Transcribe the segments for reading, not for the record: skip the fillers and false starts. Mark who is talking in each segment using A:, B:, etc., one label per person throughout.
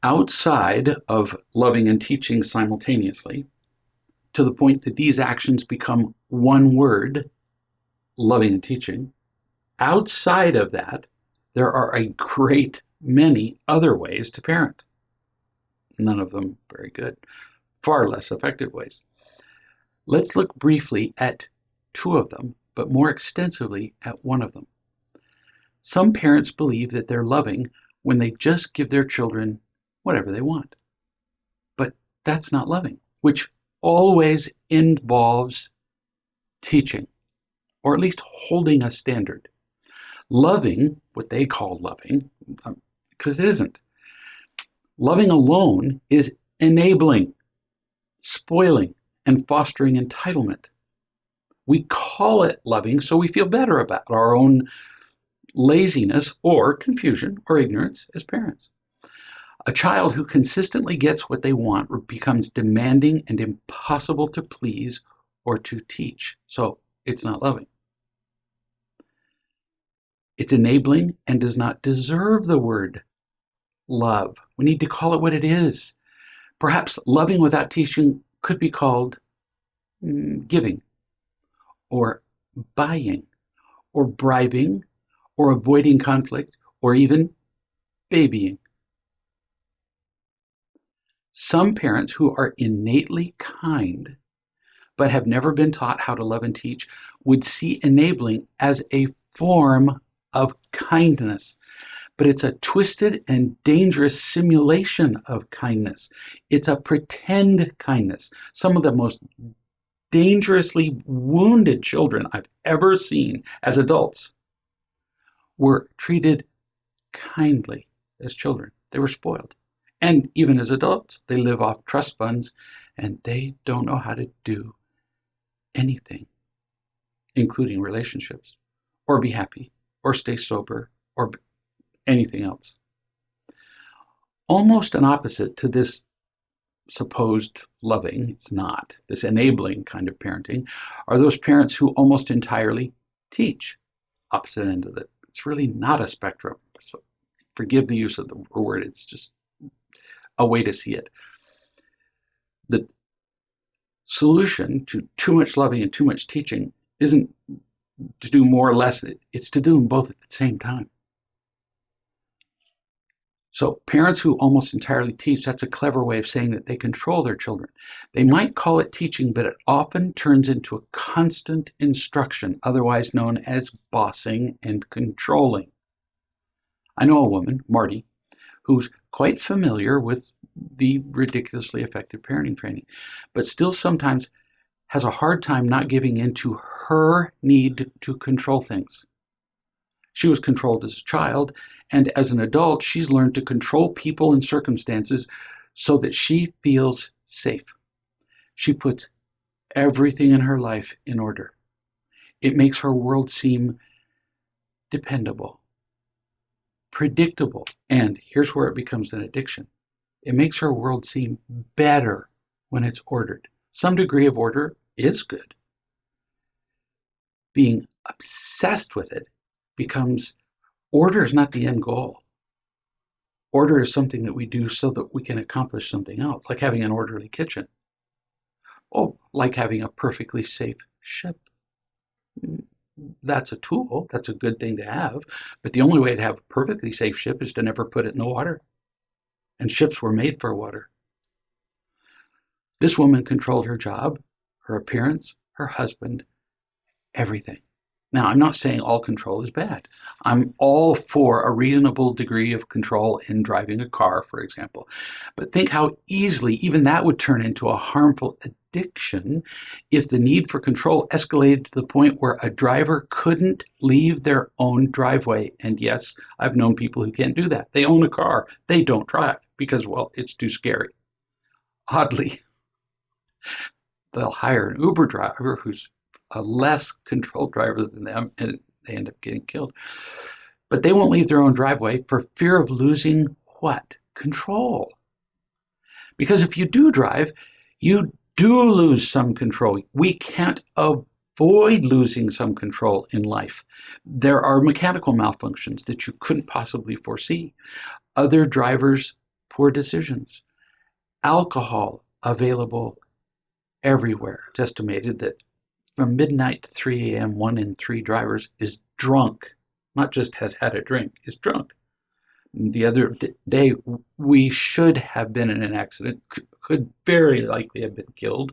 A: outside of loving and teaching simultaneously, to the point that these actions become one word, loving and teaching, outside of that, there are a great many other ways to parent. None of them very good, far less effective ways. Let's look briefly at two of them, but more extensively at one of them. Some parents believe that they're loving when they just give their children whatever they want. But that's not loving, which always involves teaching, or at least holding a standard. Loving, what they call loving, because it isn't. Loving alone is enabling, spoiling, and fostering entitlement. We call it loving so we feel better about our own laziness or confusion or ignorance as parents. A child who consistently gets what they want becomes demanding and impossible to please or to teach. So it's not loving. It's enabling and does not deserve the word love. We need to call it what it is. Perhaps loving without teaching could be called giving, or buying, or bribing, or avoiding conflict, or even babying. Some parents who are innately kind but have never been taught how to love and teach would see enabling as a form of kindness. But it's a twisted and dangerous simulation of kindness. It's a pretend kindness. Some of the most dangerously wounded children I've ever seen as adults were treated kindly as children. They were spoiled. And even as adults, they live off trust funds and they don't know how to do anything, including relationships, or be happy, or stay sober, or anything else. Almost an opposite to this supposed loving, it's not, this enabling kind of parenting, are those parents who almost entirely teach. Opposite end of it. It's really not a spectrum. So forgive the use of the word, it's just a way to see it. The solution to too much loving and too much teaching isn't to do more or less, it's to do them both at the same time. So parents who almost entirely teach, that's a clever way of saying that they control their children. They might call it teaching, but it often turns into a constant instruction, otherwise known as bossing and controlling. I know a woman, Marti, who's quite familiar with the ridiculously effective parenting training, but still sometimes has a hard time not giving in to her need to control things. She was controlled as a child, and as an adult, she's learned to control people and circumstances so that she feels safe. She puts everything in her life in order. It makes her world seem dependable, predictable, and here's where it becomes an addiction. It makes her world seem better when it's ordered. Some degree of order is good. Being obsessed with it becomes, order is not the end goal. Order is something that we do so that we can accomplish something else, like having an orderly kitchen. Oh, like having a perfectly safe ship. That's a tool, that's a good thing to have, but the only way to have a perfectly safe ship is to never put it in the water. And ships were made for water. This woman controlled her job, her appearance, her husband, everything. Now, I'm not saying all control is bad. I'm all for a reasonable degree of control in driving a car, for example. But think how easily even that would turn into a harmful addiction if the need for control escalated to the point where a driver couldn't leave their own driveway. And yes, I've known people who can't do that. They own a car. They don't drive because, well, it's too scary. Oddly, they'll hire an Uber driver who's a less controlled driver than them, and they end up getting killed. But they won't leave their own driveway for fear of losing what? Control. Because if you do drive, you do lose some control. We can't avoid losing some control in life. There are mechanical malfunctions that you couldn't possibly foresee. Other drivers poor decisions, alcohol available everywhere. It's estimated that from midnight to 3 a.m., 1 in 3 drivers is drunk, not just has had a drink, is drunk. The other day, we should have been in an accident, could very likely have been killed,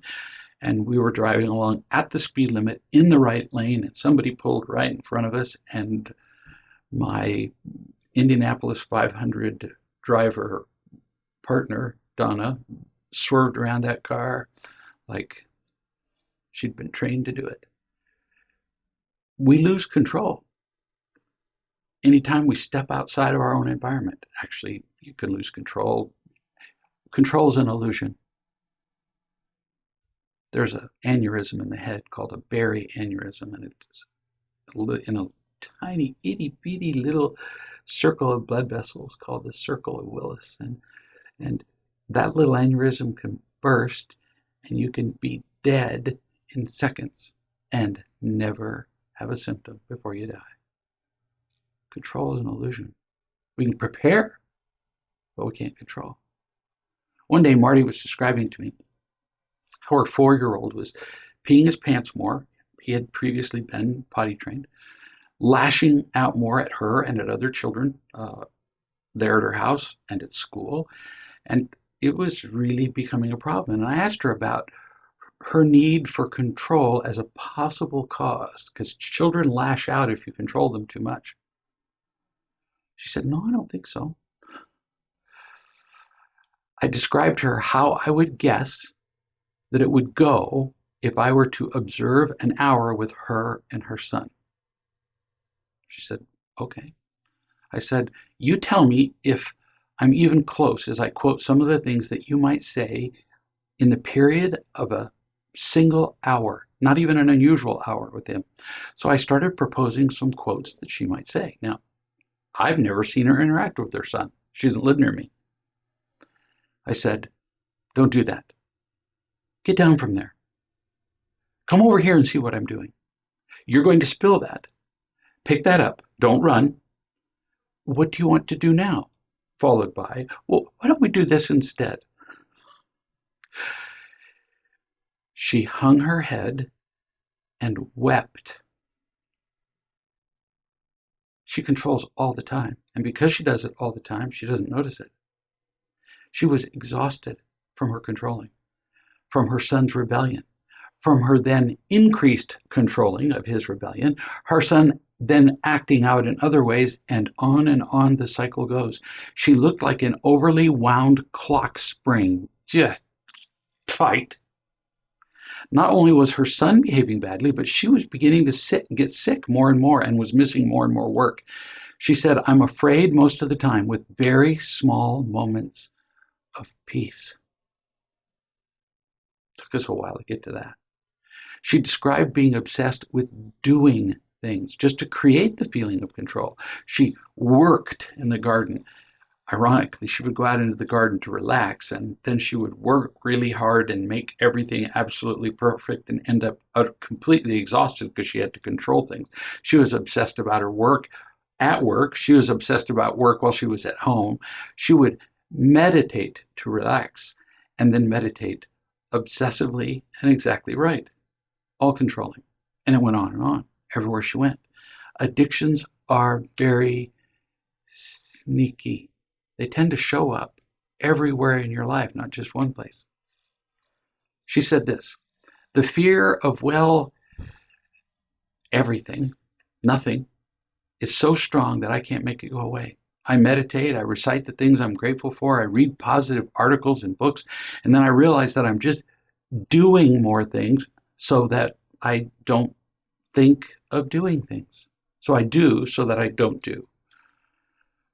A: and we were driving along at the speed limit in the right lane, and somebody pulled right in front of us, and my Indianapolis 500 driver partner, Donna, swerved around that car like she'd been trained to do it. We lose control. Anytime we step outside of our own environment, actually, you can lose control. Control is an illusion. There's an aneurysm in the head called a Berry aneurysm, and it's in a tiny, itty-bitty little circle of blood vessels called the circle of Willis. And that little aneurysm can burst, and you can be dead in seconds and never have a symptom before you die. Control is an illusion. We can prepare, but we can't control. One day, Marty was describing to me how her 4-year-old was peeing his pants more. He had previously been potty trained, lashing out more at her and at other children there at her house and at school. And it was really becoming a problem. And I asked her about her need for control as a possible cause, because children lash out if you control them too much. She said, "No, I don't think so." I described to her how I would guess that it would go if I were to observe an hour with her and her son. She said, "Okay." I said, "You tell me if I'm even close," as I quote some of the things that you might say in the period of a single hour, not even an unusual hour with him. So I started proposing some quotes that she might say. Now, I've never seen her interact with her son. She doesn't live near me. I said, "Don't do that. Get down from there. Come over here and see what I'm doing. You're going to spill that. Pick that up. Don't run. What do you want to do now?" Followed by, "Well, why don't we do this instead?" She hung her head and wept. She controls all the time, and because she does it all the time, she doesn't notice it. She was exhausted from her controlling, from her son's rebellion, from her then increased controlling of his rebellion, her son then acting out in other ways, and on the cycle goes. She looked like an overly wound clock spring, just tight. Not only was her son behaving badly, but she was beginning to get sick more and more and was missing more and more work. She said, "I'm afraid most of the time with very small moments of peace." Took us a while to get to that. She described being obsessed with doing things just to create the feeling of control. She worked in the garden. Ironically, she would go out into the garden to relax, and then she would work really hard and make everything absolutely perfect and end up completely exhausted because she had to control things. She was obsessed about her work at work. She was obsessed about work while she was at home. She would meditate to relax and then meditate obsessively and exactly right, all controlling. And it went on everywhere she went. Addictions are very sneaky. They tend to show up everywhere in your life, not just one place. She said this, "The fear of, everything, nothing, is so strong that I can't make it go away. I meditate, I recite the things I'm grateful for, I read positive articles and books, and then I realize that I'm just doing more things so that I don't think of doing things. So I do so that I don't do.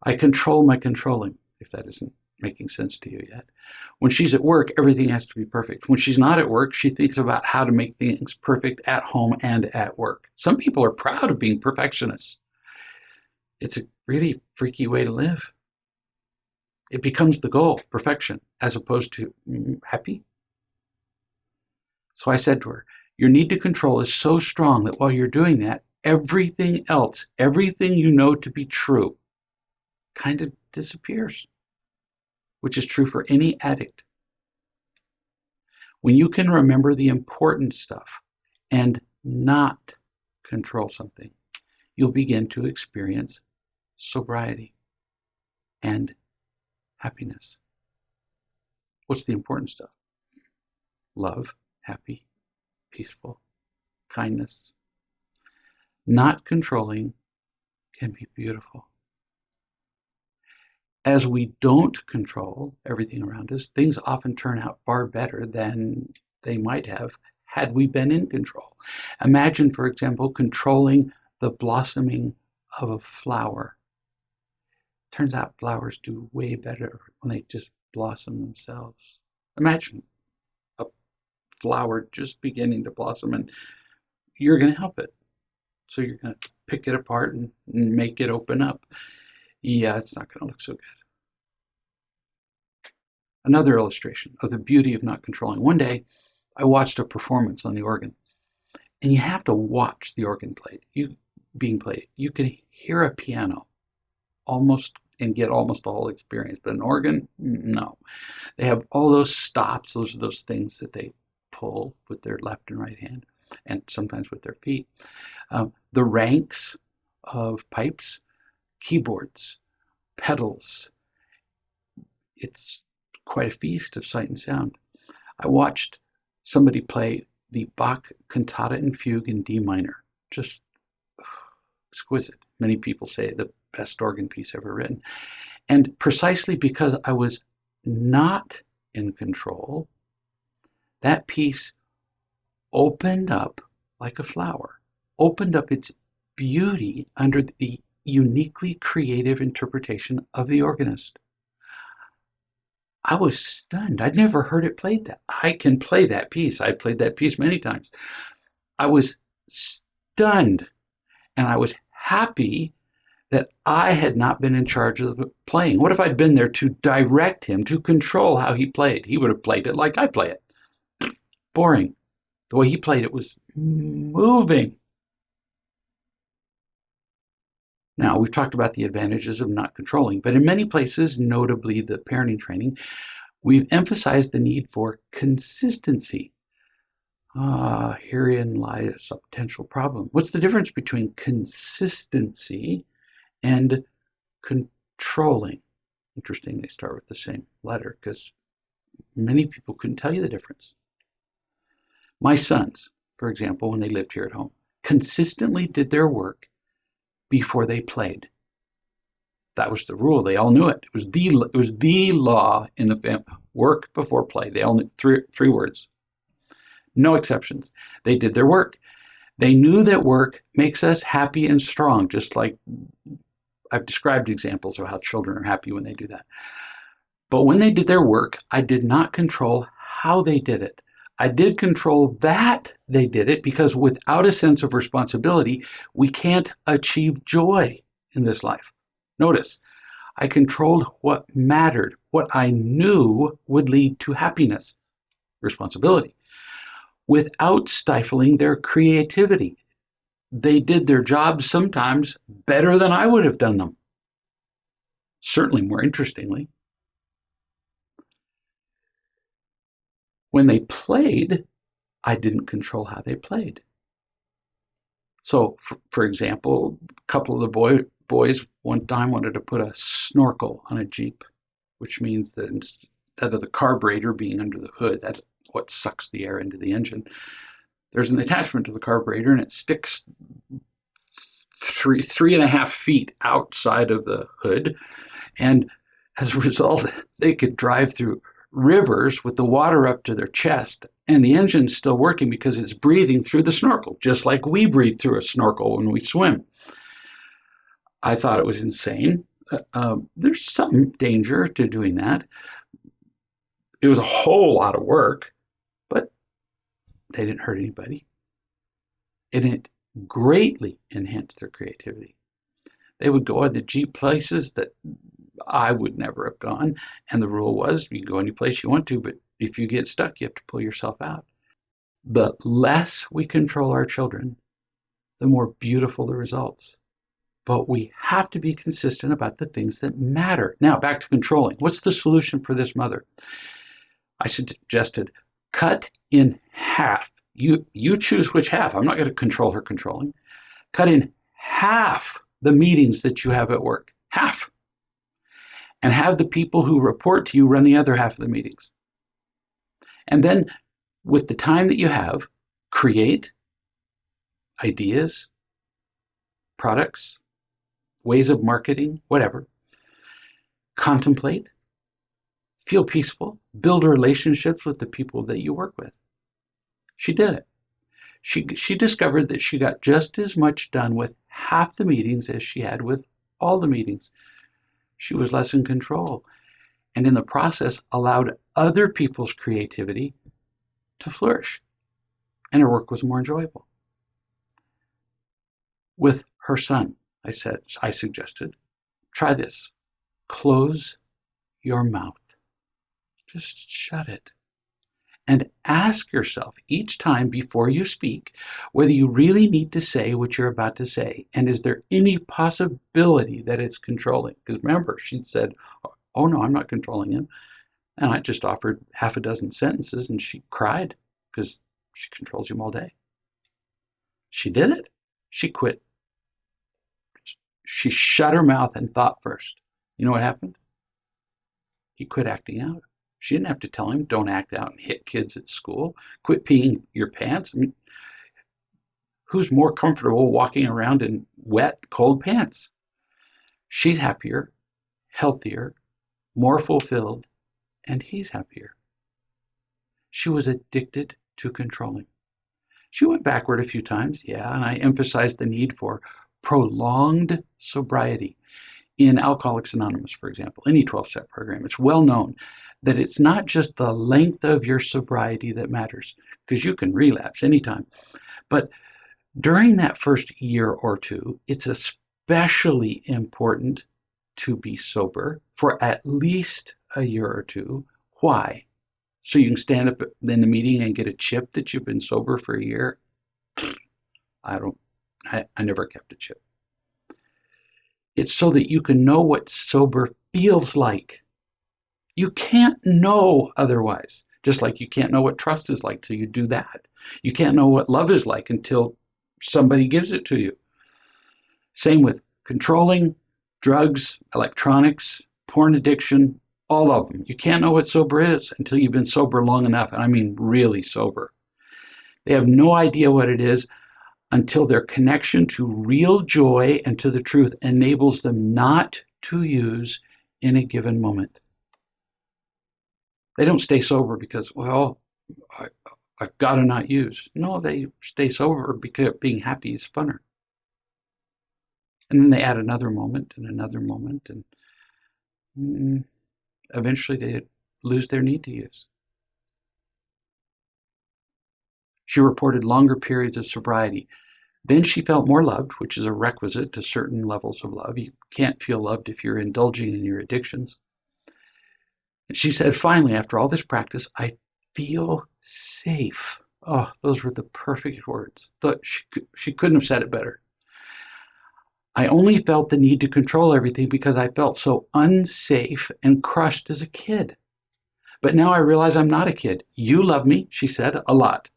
A: I control my controlling," if that isn't making sense to you yet. When she's at work, everything has to be perfect. When she's not at work, she thinks about how to make things perfect at home and at work. Some people are proud of being perfectionists. It's a really freaky way to live. It becomes the goal, perfection, as opposed to happy. So I said to her, "Your need to control is so strong that while you're doing that, everything else, everything you know to be true, kind of disappears." which is true for any addict. When you can remember the important stuff and not control something, you'll begin to experience sobriety and happiness. What's the important stuff? Love, happy, peaceful, kindness. Not controlling can be beautiful. As we don't control everything around us, things often turn out far better than they might have had we been in control. Imagine, for example, controlling the blossoming of a flower. Turns out flowers do way better when they just blossom themselves. Imagine a flower just beginning to blossom, and you're going to help it. So you're going to pick it apart and make it open up. Yeah, it's not going to look so good. Another illustration of the beauty of not controlling. One day, I watched a performance on the organ, and you have to watch the organ being played. You can hear a piano almost and get almost the whole experience, but an organ, no. They have all those stops. Those are those things that they pull with their left and right hand, and sometimes with their feet. The ranks of pipes, keyboards, pedals. It's quite a feast of sight and sound. I watched somebody play the Bach Cantata and Fugue in D minor. Just exquisite. Many people say the best organ piece ever written. And precisely because I was not in control, that piece opened up like a flower, opened up its beauty under the uniquely creative interpretation of the organist. I was stunned. I'd never heard it played that. I can play that piece. I played that piece many times. I was stunned, and I was happy that I had not been in charge of the playing. What if I'd been there to direct him, to control how he played? He would have played it like I play it. Boring. The way he played it was moving. Now, we've talked about the advantages of not controlling, but in many places, notably the parenting training, we've emphasized the need for consistency. Herein lies a potential problem. What's the difference between consistency and controlling? Interesting, they start with the same letter because many people couldn't tell you the difference. My sons, for example, when they lived here at home, consistently did their work before they played. That was the rule. They all knew it. It was the law in the family. Work before play. They all knew three words. No exceptions. They did their work. They knew that work makes us happy and strong, just like I've described examples of how children are happy when they do that. But when they did their work, I did not control how they did it. I did control that they did it, because without a sense of responsibility, we can't achieve joy in this life. Notice, I controlled what mattered, what I knew would lead to happiness, responsibility, without stifling their creativity. They did their jobs sometimes better than I would have done them. Certainly more interestingly. When they played, I didn't control how they played. So, for example, a couple of the boys one time wanted to put a snorkel on a Jeep, which means that instead of the carburetor being under the hood, that's what sucks the air into the engine, there's an attachment to the carburetor, and it sticks 3.5 feet outside of the hood. And as a result, they could drive through rivers with the water up to their chest, and the engine's still working because it's breathing through the snorkel, just like we breathe through a snorkel when we swim. I thought it was insane. There's some danger to doing that. It was a whole lot of work, but they didn't hurt anybody. And it greatly enhanced their creativity. They would go on the Jeep places that I would never have gone. And the rule was, you can go any place you want to, but if you get stuck, you have to pull yourself out. The less we control our children, the more beautiful the results. but we have to be consistent about the things that matter. Now, back to controlling. What's the solution for this mother? I suggested cut in half. You choose which half. I'm not going to control her controlling. Cut in half the meetings that you have at work. Half. And have the people who report to you run the other half of the meetings. And then, with the time that you have, create ideas, products, ways of marketing, whatever. Contemplate, feel peaceful, build relationships with the people that you work with. She did it. She discovered that she got just as much done with half the meetings as she had with all the meetings. She was less in control, and in the process allowed other people's creativity to flourish, and her work was more enjoyable. With her son, I suggested, try this. Close your mouth. Just shut it. And ask yourself each time before you speak whether you really need to say what you're about to say. And is there any possibility that it's controlling? Because remember, she said, oh no, I'm not controlling him. And I just offered half a dozen sentences and she cried because she controls him all day. She did it. She quit. She shut her mouth and thought first. You know what happened? He quit acting out. She didn't have to tell him, don't act out and hit kids at school. Quit peeing your pants. I mean, who's more comfortable walking around in wet, cold pants? She's happier, healthier, more fulfilled, and he's happier. She was addicted to controlling. She went backward a few times, yeah, and I emphasized the need for prolonged sobriety. In Alcoholics Anonymous, for example, any 12-step program, it's well known that it's not just the length of your sobriety that matters, because you can relapse anytime. But during that first year or two, it's especially important to be sober for at least a year or two. Why? So you can stand up in the meeting and get a chip that you've been sober for a year? I never kept a chip. It's so that you can know what sober feels like. You can't know otherwise. Just like you can't know what trust is like till you do that. You can't know what love is like until somebody gives it to you. Same with controlling, drugs, electronics, porn addiction, all of them. You can't know what sober is until you've been sober long enough, and I mean really sober. They have no idea what it is until their connection to real joy and to the truth enables them not to use in a given moment. They don't stay sober because, well, I've got to not use. No, they stay sober because being happy is funner. And then they add another moment and another moment, and eventually they lose their need to use. She reported longer periods of sobriety. Then she felt more loved, which is a requisite to certain levels of love. You can't feel loved if you're indulging in your addictions. And she said, finally, after all this practice, I feel safe. Oh, those were the perfect words. She couldn't have said it better. I only felt the need to control everything because I felt so unsafe and crushed as a kid. But now I realize I'm not a kid. You love me, she said, a lot.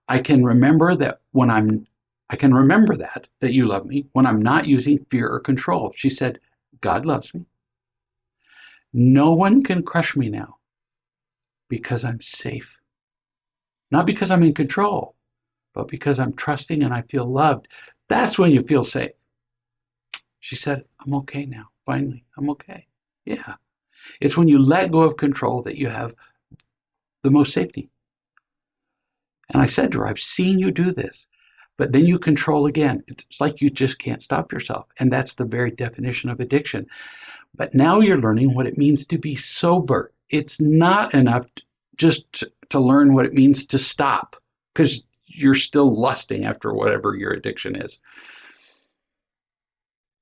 A: I can remember that you love me when I'm not using fear or control. She said, God loves me. No one can crush me now because I'm safe. Not because I'm in control, but because I'm trusting and I feel loved. That's when you feel safe. She said, I'm okay now. Finally, I'm okay. Yeah. It's when you let go of control that you have the most safety. And I said to her, I've seen you do this, but then you control again. It's like you just can't stop yourself. And that's the very definition of addiction. But now you're learning what it means to be sober. It's not enough just to learn what it means to stop, because you're still lusting after whatever your addiction is.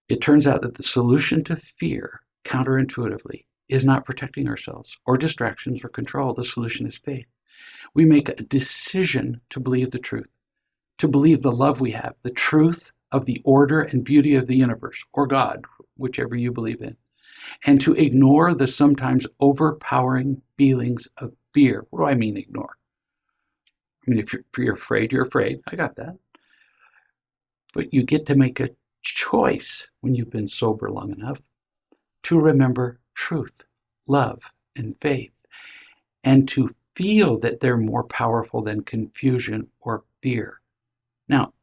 A: It turns out that the solution to fear, counterintuitively, is not protecting ourselves or distractions or control. The solution is faith. We make a decision to believe the truth, to believe the love we have, the truth of the order and beauty of the universe, or God, whichever you believe in, and to ignore the sometimes overpowering feelings of fear. What do I mean ignore? I mean, if you're afraid, you're afraid. I got that. But you get to make a choice when you've been sober long enough to remember truth, love, and faith, and to feel that they're more powerful than confusion or fear. Now,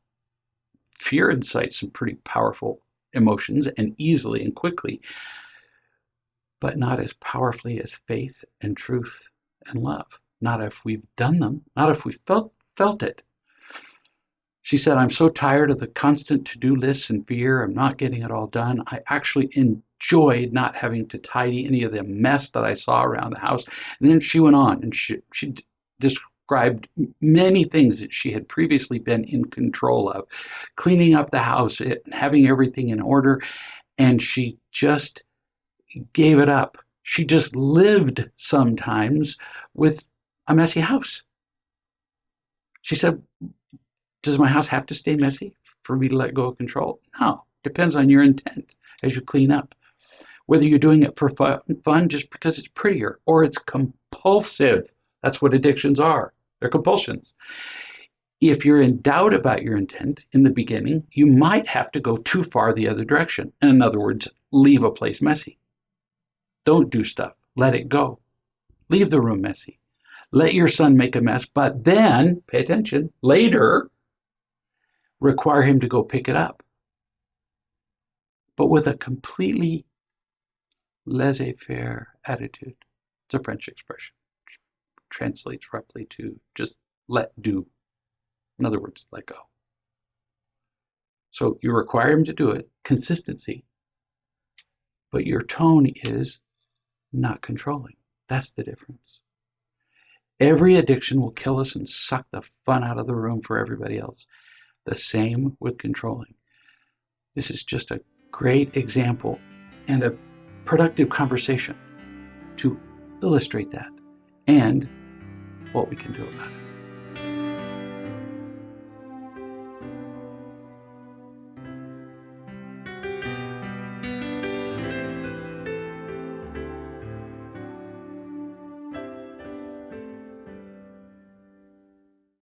A: fear incites some pretty powerful emotions and easily and quickly, but not as powerfully as faith and truth and love. Not if we've done them, not if we felt it. She said, I'm so tired of the constant to-do lists and fear. I'm not getting it all done. I actually enjoyed not having to tidy any of the mess that I saw around the house. And then she went on and she described many things that she had previously been in control of, cleaning up the house, having everything in order, and she just gave it up. She just lived sometimes with a messy house. She said, does my house have to stay messy for me to let go of control? No, depends on your intent as you clean up. Whether you're doing it for fun just because it's prettier, or it's compulsive. That's what addictions are. They're compulsions. If you're in doubt about your intent in the beginning, you might have to go too far the other direction. In other words, leave a place messy. Don't do stuff. Let it go. Leave the room messy. Let your son make a mess, but then, pay attention, later, require him to go pick it up. But with a completely laissez-faire attitude. It's a French expression. Which translates roughly to just let do. In other words, let go. So you require him to do it, consistency, but your tone is not controlling. That's the difference. Every addiction will kill us and suck the fun out of the room for everybody else. The same with controlling. This is just a great example and a productive conversation to illustrate that and what we can do about it.